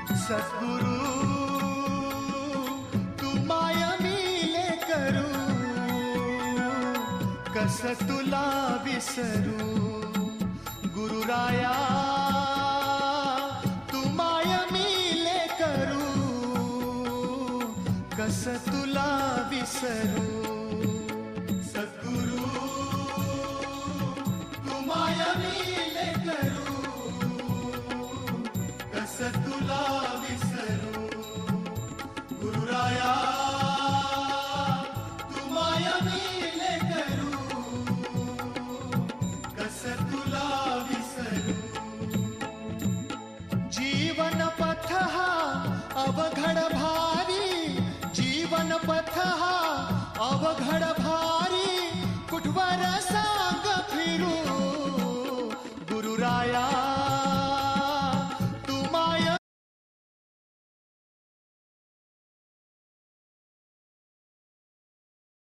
सद्गुरु तू माय मिले करू, कस तुला विसरू. गुरुराया तू माय मिले करू, कस तुला विसरू. सद्गुरु तू माय मिले करू, कस तुला विसरू. गुरुराया तू माय मिले करू, कस तुला विसरू. जीवन पथ हा अवघड भारी, जीवन पथ हा अवघड